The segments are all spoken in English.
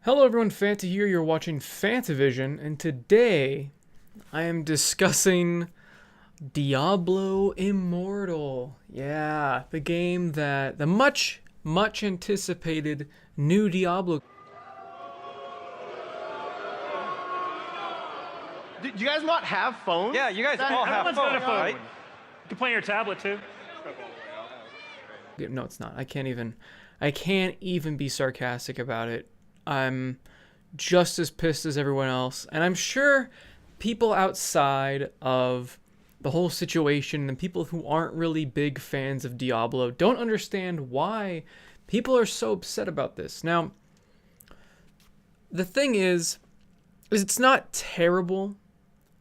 Hello everyone, Fanta here. You're watching Fantavision, and today I am discussing Diablo Immortal. Yeah, the game that the much anticipated new Diablo. Do you guys not have phones? Yeah, you guys all have Everyone's got a phones, phone. right? You can play on your tablet too. No, it's not. I can't even be sarcastic about it. I'm just as pissed as everyone else, and I'm sure people outside of the whole situation and people who aren't really big fans of Diablo don't understand why people are so upset about this. Now, the thing is it's not terrible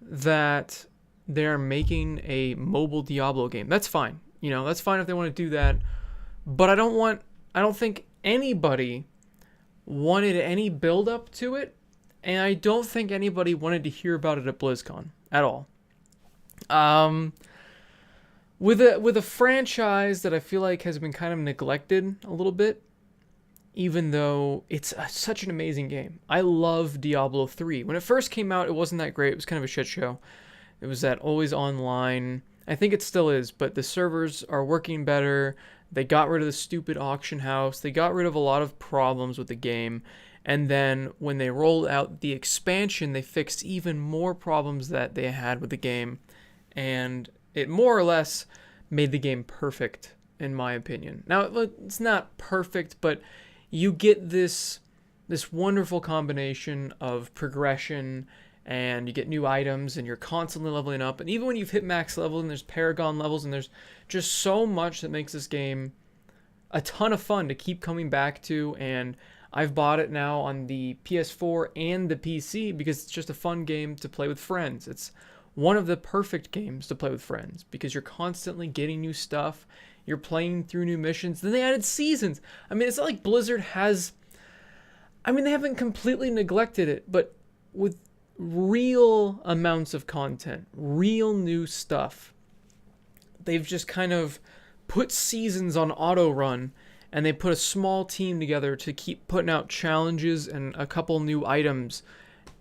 that they're making a mobile Diablo game. That's fine. You know, that's fine if they want to do that. But I don't think anybody wanted any build up to it, and I don't think anybody wanted to hear about it at BlizzCon at all. With a franchise that I feel like has been kind of neglected a little bit, even though it's such an amazing game. I love Diablo 3. When it first came out, it wasn't that great. It was kind of a shit show. It was that always online. I think it still is, but the servers are working better. They got rid of the stupid auction house. They got rid of a lot of problems with the game. And then when they rolled out the expansion, they fixed even more problems that they had with the game. And it more or less made the game perfect, in my opinion. Now, it's not perfect, but you get this wonderful combination of progression, and you get new items, and you're constantly leveling up. And even when you've hit max level, and there's Paragon levels, and there's just so much that makes this game a ton of fun to keep coming back to. And I've bought it now on the PS4 and the PC because it's just a fun game to play with friends. It's one of the perfect games to play with friends because you're constantly getting new stuff. You're playing through new missions. Then they added seasons. I mean, it's not like Blizzard has... I mean, they haven't completely neglected it, but with real amounts of content, real new stuff, they've just kind of put seasons on auto run, and they put a small team together to keep putting out challenges and a couple new items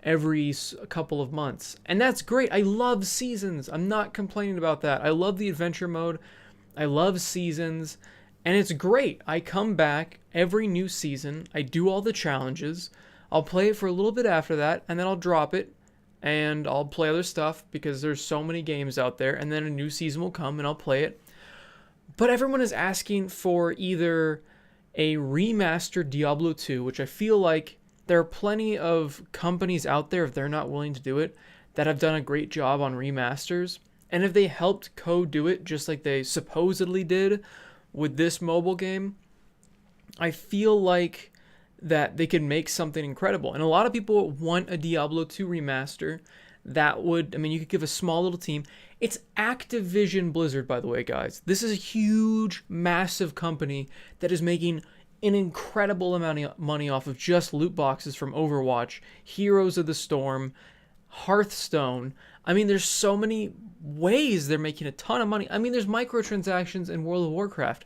every couple of months. And that's great. I love seasons. I'm not complaining about that. I love the adventure mode. I love seasons, and it's great. I come back every new season. I do all the challenges. I'll play it for a little bit after that, and then I'll drop it, and I'll play other stuff because there's so many games out there, and then a new season will come, and I'll play it. But everyone is asking for either a remastered Diablo 2, which I feel like there are plenty of companies out there, if they're not willing to do it, that have done a great job on remasters. And if they helped code do it just like they supposedly did with this mobile game, I feel like that they could make something incredible. And a lot of people want a Diablo 2 remaster that would, I mean, you could give a small little team. It's Activision Blizzard, by the way, guys. This is a huge, massive company that is making an incredible amount of money off of just loot boxes from Overwatch, Heroes of the Storm, Hearthstone. I mean, there's so many ways they're making a ton of money. I mean, there's microtransactions in World of Warcraft.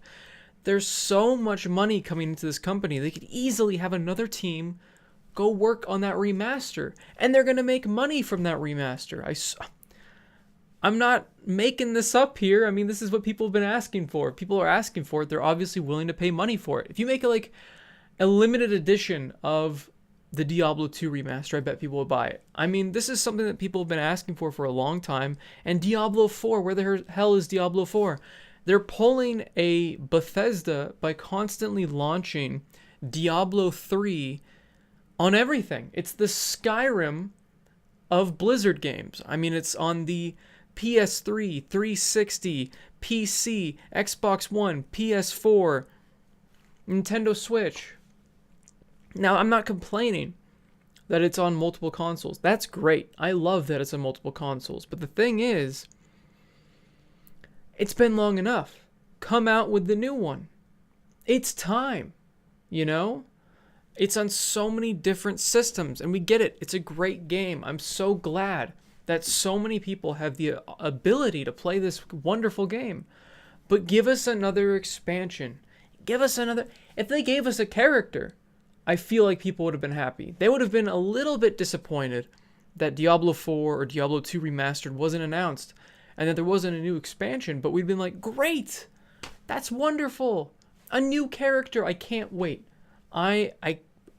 There's so much money coming into this company. They could easily have another team go work on that remaster, and they're going to make money from that remaster. I'm not making this up here. I mean, this is what people have been asking for. People are asking for it. They're obviously willing to pay money for it. If you make a limited edition of the Diablo 2 remaster, I bet people would buy it. I mean, this is something that people have been asking for a long time. And Diablo 4, where the hell is Diablo 4? They're pulling a Bethesda by constantly launching Diablo 3 on everything. It's the Skyrim of Blizzard games. I mean, it's on the PS3, 360, PC, Xbox One, PS4, Nintendo Switch. Now, I'm not complaining that it's on multiple consoles. That's great. I love that it's on multiple consoles. But the thing is, it's been long enough. Come out with the new one. It's time, you know? It's on so many different systems, and we get it. It's a great game. I'm so glad that so many people have the ability to play this wonderful game. But give us another expansion. Give us another... If they gave us a character, I feel like people would have been happy. They would have been a little bit disappointed that Diablo 4 or Diablo 2 Remastered wasn't announced and that there wasn't a new expansion, but we'd been like, great! That's wonderful! A new character, I can't wait. I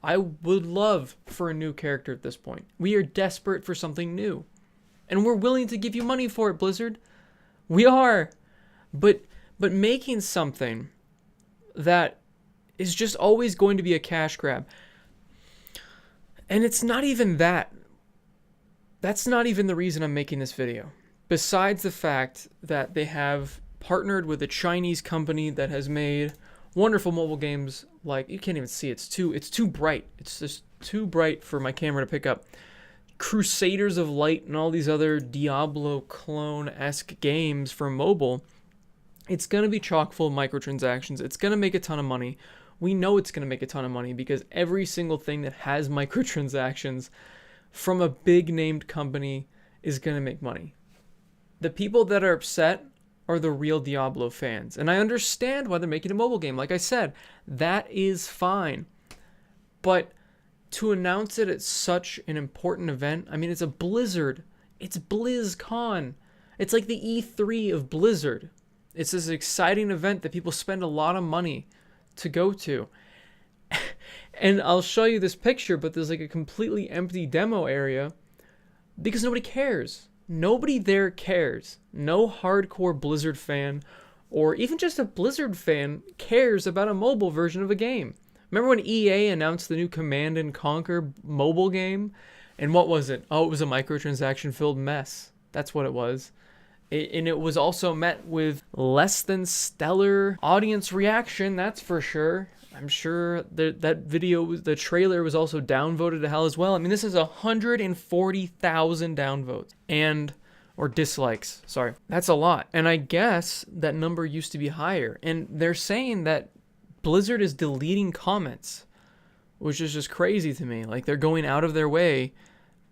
would love for a new character at this point. We are desperate for something new. And we're willing to give you money for it, Blizzard. We are. But making something that is just always going to be a cash grab. And it's not even that. That's not even the reason I'm making this video. Besides the fact that they have partnered with a Chinese company that has made wonderful mobile games, like, you can't even see, it's too bright. It's just too bright for my camera to pick up. Crusaders of Light and all these other Diablo clone-esque games for mobile. It's going to be chock full of microtransactions. It's going to make a ton of money. We know it's going to make a ton of money because every single thing that has microtransactions from a big named company is going to make money. The people that are upset are the real Diablo fans. And I understand why they're making a mobile game. Like I said, that is fine. But to announce it at such an important event, I mean, it's a Blizzard. It's BlizzCon. It's like the E3 of Blizzard. It's this exciting event that people spend a lot of money to go to. And I'll show you this picture, but there's like a completely empty demo area because nobody cares. Nobody there cares. No hardcore Blizzard fan or even just a Blizzard fan cares about a mobile version of a game. Remember when EA announced the new Command & Conquer mobile game? And what was it? Oh, it was a microtransaction-filled mess. That's what it was. And it was also met with less than stellar audience reaction, that's for sure. I'm sure that video, the trailer, was also downvoted to hell as well. I mean, this is 140,000 downvotes or dislikes. Sorry, that's a lot. And I guess that number used to be higher. And they're saying that Blizzard is deleting comments, which is just crazy to me. Like, they're going out of their way.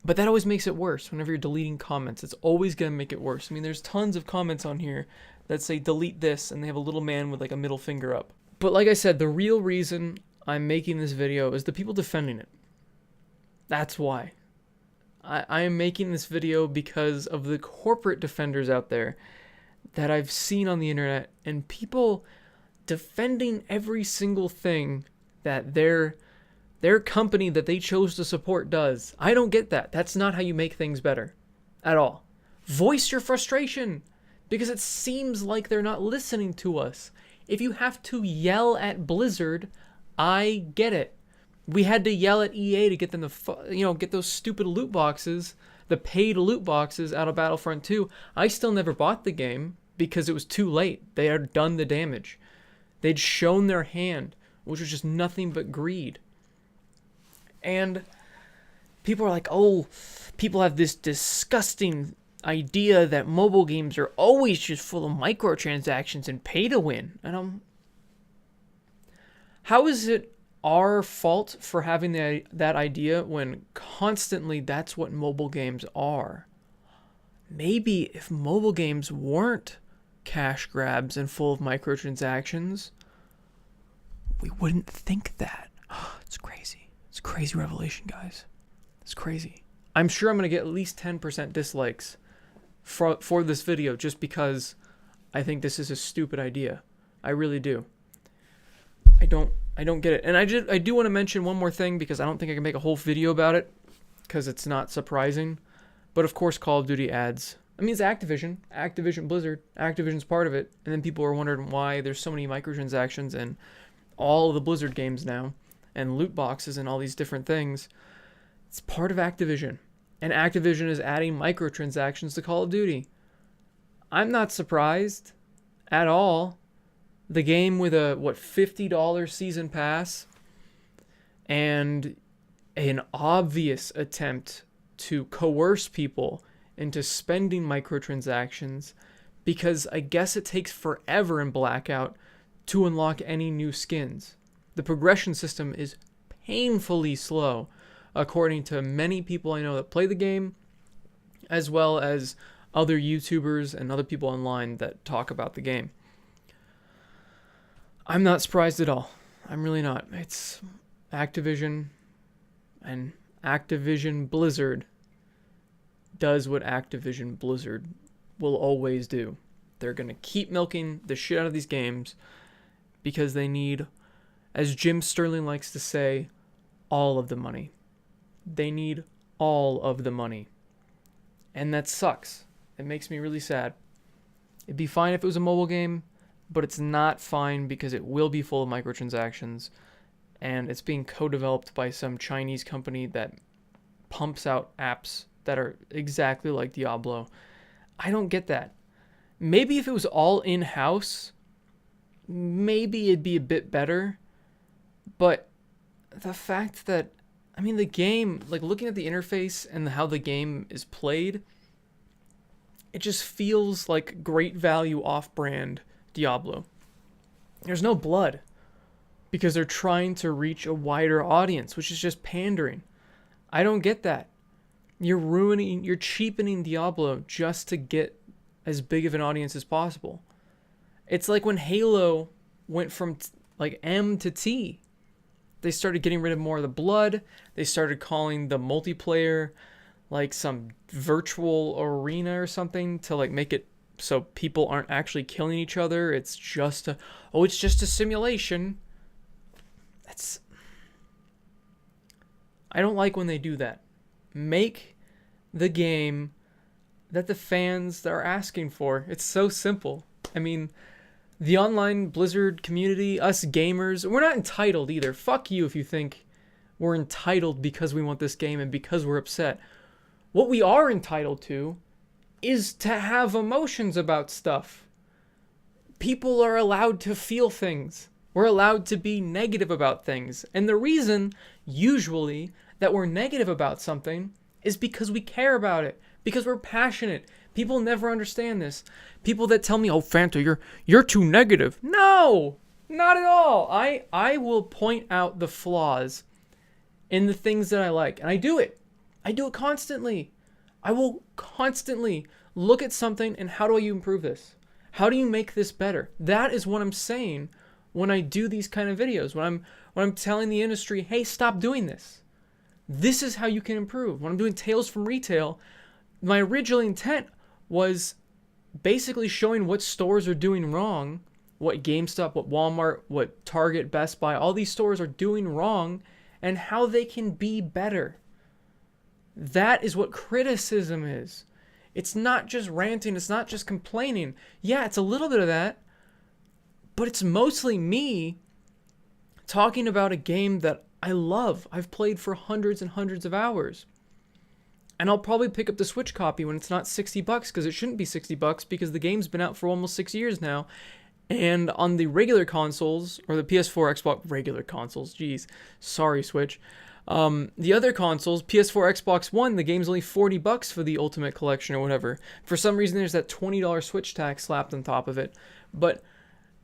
But that always makes it worse. Whenever you're deleting comments, it's always going to make it worse. I mean, there's tons of comments on here that say delete this, and they have a little man with like a middle finger up. But like I said, the real reason I'm making this video is the people defending it. That's why. I am making this video because of the corporate defenders out there that I've seen on the internet, and people defending every single thing that their company that they chose to support does. I don't get that. That's not how you make things better at all. Voice your frustration because it seems like they're not listening to us. If you have to yell at Blizzard, I get it. We had to yell at EA to get them to, get those stupid loot boxes, the paid loot boxes out of Battlefront 2. I still never bought the game because it was too late. They had done the damage. They'd shown their hand, which was just nothing but greed. And people are like, oh, people have this disgusting idea that mobile games are always just full of microtransactions and pay to win. And how is it our fault for having that idea when constantly that's what mobile games are? Maybe if mobile games weren't cash grabs and full of microtransactions, we wouldn't think that. It's crazy. It's a crazy revelation, guys. It's crazy. I'm sure I'm going to get at least 10% dislikes for this video just because I think this is a stupid idea. I really do. I don't get it. And I do want to mention one more thing because I don't think I can make a whole video about it because it's not surprising. But of course, Call of Duty ads. I mean, it's Activision Blizzard. Activision's part of it. And then people are wondering why there's so many microtransactions in all of the Blizzard games now, and loot boxes and all these different things. It's part of Activision. And Activision is adding microtransactions to Call of Duty. I'm not surprised at all. The game with a, $50 season pass and an obvious attempt to coerce people into spending microtransactions because I guess it takes forever in Blackout to unlock any new skins. The progression system is painfully slow, according to many people I know that play the game, as well as other YouTubers and other people online that talk about the game. I'm not surprised at all. I'm really not. Activision and Activision Blizzard does what Activision Blizzard will always do. They're going to keep milking the shit out of these games because they need, as Jim Sterling likes to say, all of the money. They need all of the money. And that sucks. It makes me really sad. It'd be fine if it was a mobile game, but it's not fine because it will be full of microtransactions, and it's being co-developed by some Chinese company that pumps out apps that are exactly like Diablo. I don't get that. Maybe if it was all in-house, maybe it'd be a bit better, but the fact that, I mean, the game, like looking at the interface and how the game is played, it just feels like great value off-brand Diablo. There's no blood because they're trying to reach a wider audience, which is just pandering. I don't get that. You're cheapening Diablo just to get as big of an audience as possible. It's like when Halo went from like M to T. They started getting rid of more of the blood. They started calling the multiplayer like some virtual arena or something to like make it so people aren't actually killing each other. It's just a simulation. I don't like when they do that. Make the game that the fans are asking for. It's so simple. I mean, the online Blizzard community, us gamers, we're not entitled either. Fuck you if you think we're entitled because we want this game and because we're upset. What we are entitled to is to have emotions about stuff. People are allowed to feel things. We're allowed to be negative about things. And the reason, usually, that we're negative about something is because we care about it. Because we're passionate. People never understand this. People that tell me, "Oh, Fanta, you're too negative." No! Not at all. I will point out the flaws in the things that I like. And I do it. I do it constantly. I will constantly look at something and how do you improve this? How do you make this better? That is what I'm saying when I do these kind of videos. When I'm telling the industry, "Hey, stop doing this. This is how you can improve." When I'm doing Tales from Retail, my original intent was basically showing what stores are doing wrong, what GameStop, what Walmart, what Target, Best Buy, all these stores are doing wrong, and how they can be better. That is what criticism is. It's not just ranting, it's not just complaining. Yeah, it's a little bit of that, but it's mostly me talking about a game that I love. I've played for hundreds and hundreds of hours. And I'll probably pick up the Switch copy when it's not $60 because it shouldn't be $60 because the game's been out for almost 6 years now. And on the regular consoles, or the PS4, Xbox, regular consoles, geez, sorry Switch. The other consoles, PS4, Xbox One, the game's only $40 for the Ultimate Collection or whatever. For some reason, there's that $20 Switch tax slapped on top of it. But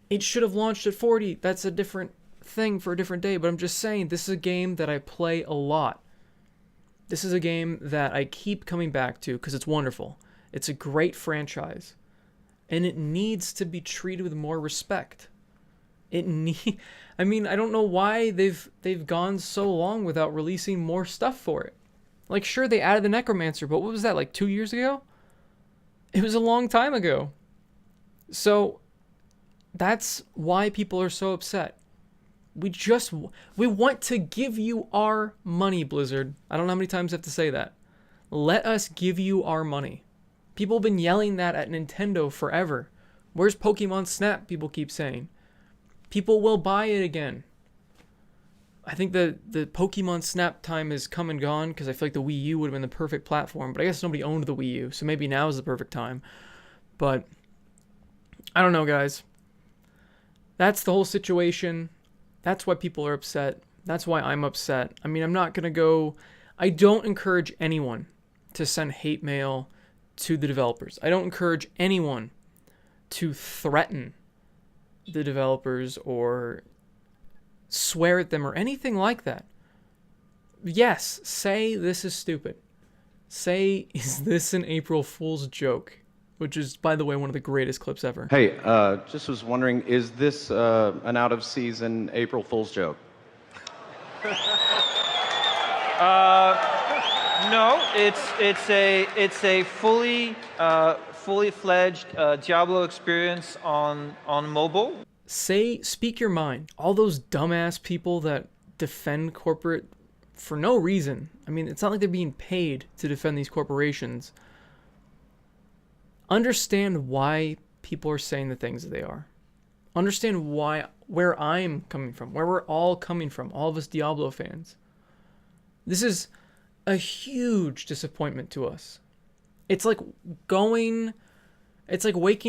it should have launched at $40. That's a different thing for a different day. But I'm just saying, this is a game that I play a lot. This is a game that I keep coming back to because it's wonderful. It's a great franchise. And it needs to be treated with more respect. I mean, I don't know why they've gone so long without releasing more stuff for it. Like, sure, they added the Necromancer, but what was that, like 2 years ago? It was a long time ago. So, that's why people are so upset. We want to give you our money, Blizzard. I don't know how many times I have to say that. Let us give you our money. People have been yelling that at Nintendo forever. Where's Pokemon Snap? People keep saying. People will buy it again. I think the Pokemon Snap time has come and gone because I feel like the Wii U would have been the perfect platform. But I guess nobody owned the Wii U, so maybe now is the perfect time. But I don't know, guys. That's the whole situation. That's why people are upset. That's why I'm upset. I mean, I'm not going to go... I don't encourage anyone to send hate mail to the developers. I don't encourage anyone to threaten the developers or swear at them or anything like that. Yes, say this is stupid. Say, is this an April Fool's joke? Which is, by the way, one of the greatest clips ever. Hey, just was wondering, is this an out-of-season April Fool's joke? No, it's a fully fledged Diablo experience on mobile. Speak your mind. All those dumbass people that defend corporate for no reason. I mean, it's not like they're being paid to defend these corporations. Understand why people are saying the things that they are. Understand where I'm coming from, where we're all coming from, all of us Diablo fans. This is a huge disappointment to us. It's like waking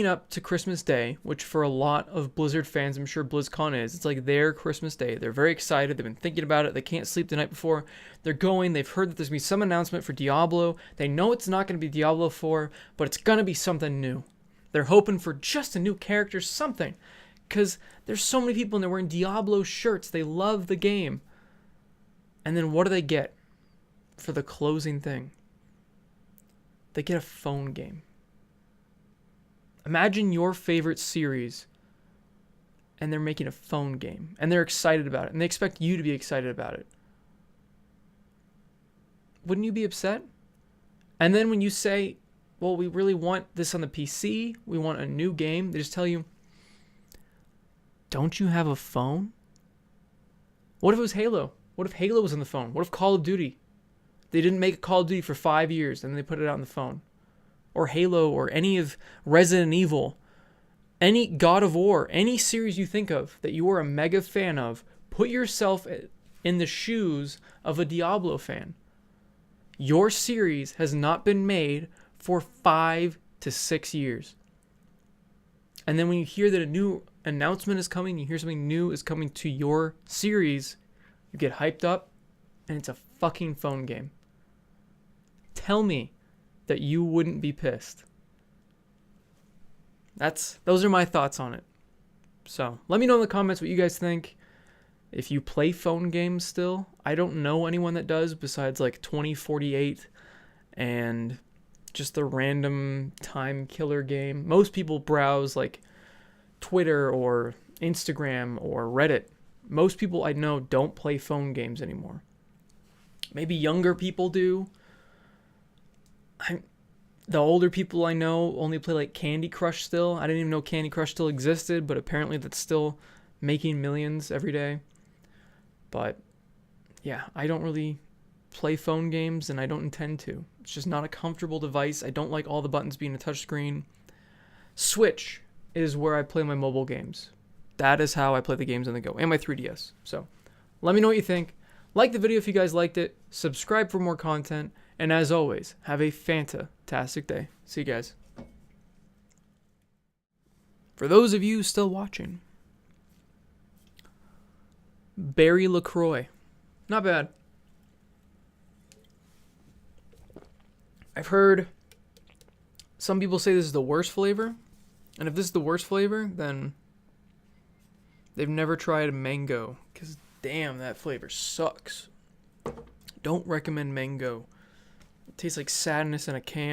up to Christmas Day, which for a lot of Blizzard fans, I'm sure BlizzCon is. It's like their Christmas Day. They're very excited. They've been thinking about it. They can't sleep the night before. They've heard that there's going to be some announcement for Diablo. They know it's not going to be Diablo 4, but it's going to be something new. They're hoping for just a new character, something. Because there's so many people and they're wearing Diablo shirts. They love the game. And then what do they get for the closing thing? They get a phone game. Imagine your favorite series and they're making a phone game and they're excited about it and they expect you to be excited about it. Wouldn't you be upset? And then when you say, well, we really want this on the PC, we want a new game, they just tell you, don't you have a phone? What if it was Halo? What if Halo was on the phone? What if Call of Duty? They didn't make a Call of Duty for 5 years and then they put it out on the phone. Or Halo, or any of Resident Evil, any God of War, any series you think of that you are a mega fan of, put yourself in the shoes of a Diablo fan. Your series has not been made for 5 to 6 years. And then when you hear that a new announcement is coming, you hear something new is coming to your series, you get hyped up, and it's a fucking phone game. Tell me that you wouldn't be pissed. Those are my thoughts on it. So let me know in the comments what you guys think. If you play phone games still, I don't know anyone that does besides like 2048 and just the random time killer game. Most people browse like Twitter or Instagram or Reddit. Most people I know don't play phone games anymore. Maybe younger people do. The older people I know only play like Candy Crush still. I didn't even know Candy Crush still existed, but apparently that's still making millions every day. But yeah, I don't really play phone games and I don't intend to. It's just not a comfortable device. I don't like all the buttons being a touchscreen. Switch is where I play my mobile games. That is how I play the games on the go, and my 3DS. So let me know what you think. Like the video if you guys liked it. Subscribe for more content. And as always, have a fantastic day. See you guys. For those of you still watching, Berry LaCroix. Not bad. I've heard some people say this is the worst flavor. And if this is the worst flavor, then they've never tried mango. Because damn, that flavor sucks. Don't recommend mango. It tastes like sadness in a can.